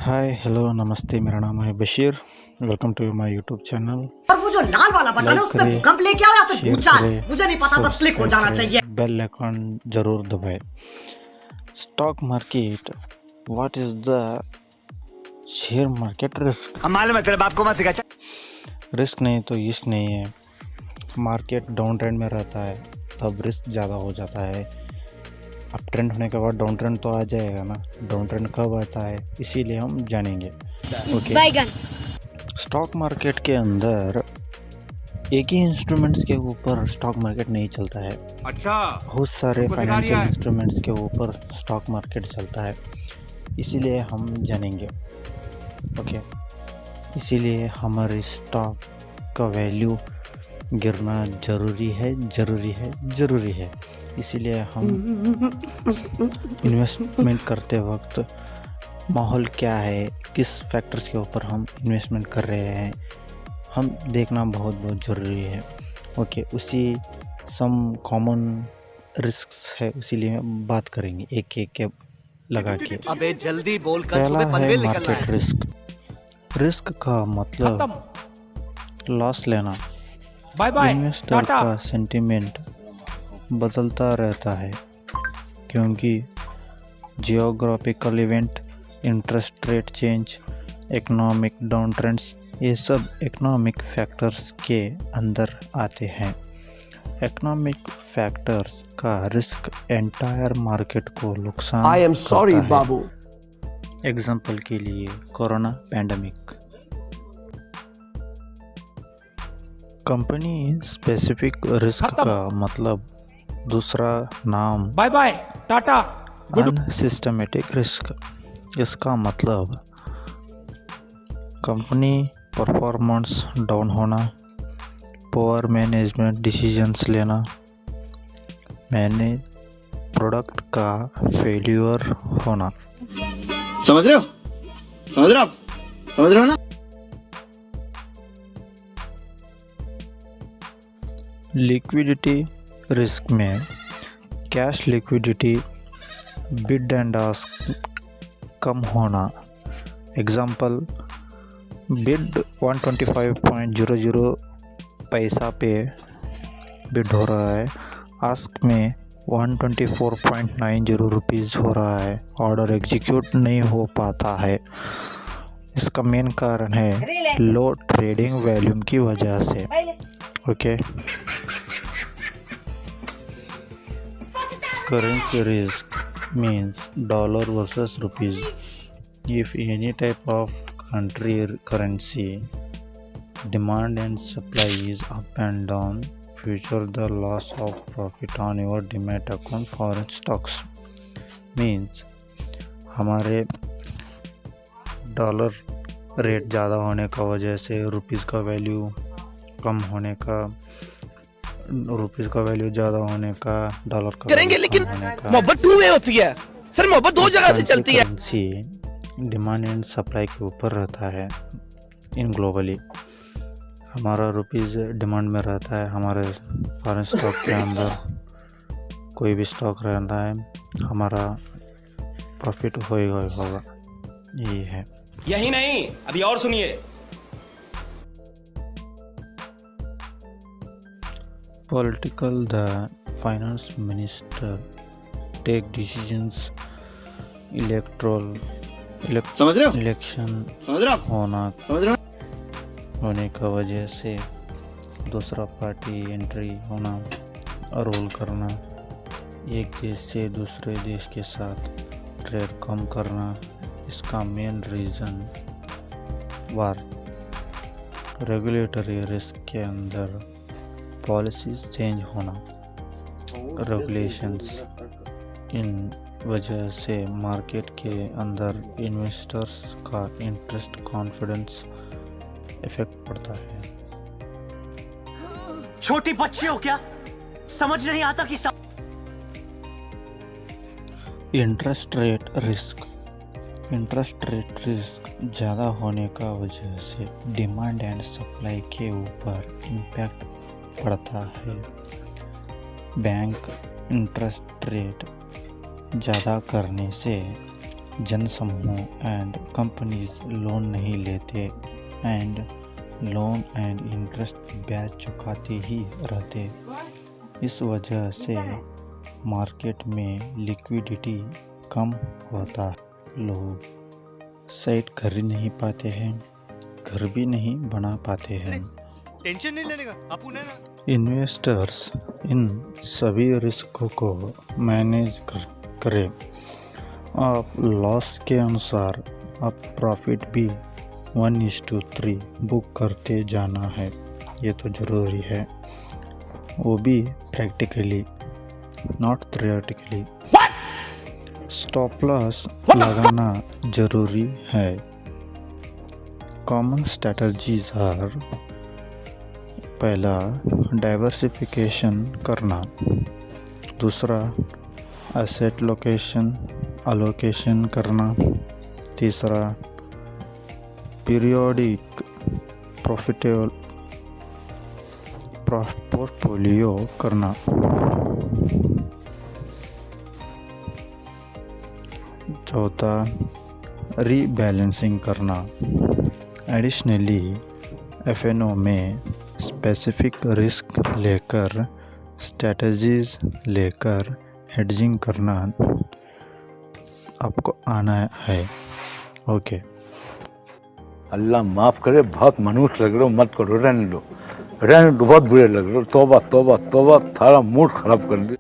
Hi hello नमस्ते, मेरा नाम है Bashir. Welcome to my YouTube channel. और वो जो लाल वाला बटन है उसमें भूकंप लेके आओ या फिर भूचाल, मुझे नहीं पता, बस क्लिक हो जाना चाहिए। बेल आइकन जरूर दबाएं। Stock market, what is the share market risk? हम मालूम है तेरे बाप को मत सिखा। रिस्क नहीं तो इश्क नहीं है। मार्केट डाउन ट्रेंड में रहता है तब रिस्क ज़्यादा हो जाता है। अप ट्रेंड होने के बाद डाउन ट्रेंड तो आ जाएगा ना। डाउन ट्रेंड कब आता है इसीलिए हम जानेंगे। ओके, स्टॉक मार्केट के अंदर एक ही इंस्ट्रूमेंट्स के ऊपर स्टॉक मार्केट नहीं चलता है। अच्छा, बहुत सारे फाइनेंशियल इंस्ट्रूमेंट्स के ऊपर स्टॉक मार्केट चलता है, इसीलिए हम जानेंगे। ओके, इसीलिए हमारे स्टॉक का वैल्यू गिरना ज़रूरी है। इसीलिए हम इन्वेस्टमेंट करते वक्त माहौल क्या है, किस फैक्टर्स के ऊपर हम इन्वेस्टमेंट कर रहे हैं, हम देखना बहुत ज़रूरी है। ओके, उसी सम कॉमन रिस्क्स है, इसीलिए बात करेंगे एक एक के लगा के। अबे जल्दी बोल, कल पहला सुबह है पनवेल निकलना मार्केट है। रिस्क का मतलब लॉस लेना। बाय बाय इन्वेस्टर का सेंटिमेंट बदलता रहता है क्योंकि geographical event, interest rate change, economic down trends, ये सब इकोनॉमिक फैक्टर्स के अंदर आते हैं। इकोनॉमिक फैक्टर्स का रिस्क एंटायर मार्केट को नुकसान आई एम सॉरी बाबू। एग्जाम्पल के लिए corona pandemic. Company specific risk का मतलब दूसरा नाम bye bye tata. Unsystematic risk. इसका मतलब कंपनी परफॉर्मेंस डाउन होना, पुअर मैनेजमेंट डिसीजंस लेना, प्रोडक्ट का फेल्यूर होना। समझ रहे हो ना? लिक्विडिटी रिस्क में cash liquidity, bid and ask कम होना। एग्जांपल, बिड 125.00 पैसा पे बिड हो रहा है, आस्क में 124.90 रुपीज़ हो रहा है, ऑर्डर एग्जीक्यूट नहीं हो पाता है। इसका मेन कारण है लो ट्रेडिंग वॉल्यूम की वजह से। Okay, currency risk means dollar versus rupees. If any type of country currency demand and supply is up and down, future the loss of profit on your demat account foreign stocks means हमारे dollar rate ज़्यादा होने का वजह से rupees का value कम होने का, rupees का वैल्यू ज़्यादा होने का, डॉलर का करेंगे, लेकिन मोहब्बत टू वे होती है सर, मोहब्बत दो जगह से चलती है। करेंसी डिमांड एंड सप्लाई के ऊपर रहता है। इन ग्लोबली हमारा रुपीस डिमांड में रहता है, हमारे फॉरेन स्टॉक के अंदर कोई भी स्टॉक रहता है, हमारा प्रॉफिट होगा। ये है। यही नहीं, अभी और सुनिए। Political, the finance minister take decisions, समझ रहे हो? इलेक्शन होने का वजह से दूसरा पार्टी एंट्री होना, रोल करना, एक देश से दूसरे देश के साथ ट्रेड कम करना। इसका मेन रीज़न वार। रेगुलेटरी रिस्क के अंदर पॉलिसीज चेंज होना, रेगुलेशंस, इन वजह से मार्केट के अंदर इन्वेस्टर्स का इंटरेस्ट, कॉन्फिडेंस इफेक्ट पड़ता है। छोटी बच्चे हो क्या? समझ नहीं आता कि इंटरेस्ट रेट रिस्क ज़्यादा होने का वजह से डिमांड एंड सप्लाई के ऊपर इम्पैक्ट पड़ता है। बैंक इंटरेस्ट रेट ज़्यादा करने से जनसमूह एंड कंपनीज लोन नहीं लेते एंड लोन एंड इंटरेस्ट ब्याज चुकाते ही रहते। इस वजह से मार्केट में लिक्विडिटी कम होता। लोग साइट खरीद नहीं पाते हैं, घर भी नहीं बना पाते हैं। टेंशन नहीं लेने का आप उन्हें ना। इन्वेस्टर्स इन सभी रिस्कों को मैनेज करें। आप लॉस के अनुसार आप प्रॉफिट भी 1:3 बुक करते जाना है। ये तो ज़रूरी है, वो भी practically, not theoretically. Stop loss लगाना ज़रूरी है। कॉमन स्ट्रैटेजीज आर: पहला, डाइवर्सिफिकेशन करना। दूसरा, एसेट अलोकेशन करना। तीसरा, पीरियोडिक पोर्टफोलियो करना। चौथा, रीबैलेंसिंग करना। एडिशनली एफएनओ में स्पेसिफिक रिस्क लेकर, स्ट्रैटेजीज लेकर हेडजिंग करना आपको आना है। ओके। अल्लाह माफ़ करे, बहुत मनुष्य लग रहे हो, मत करो, रहने दो, बहुत बुरे लग रहे हो। तौबा तौबा तौबा, थारा मूड खराब कर दिया।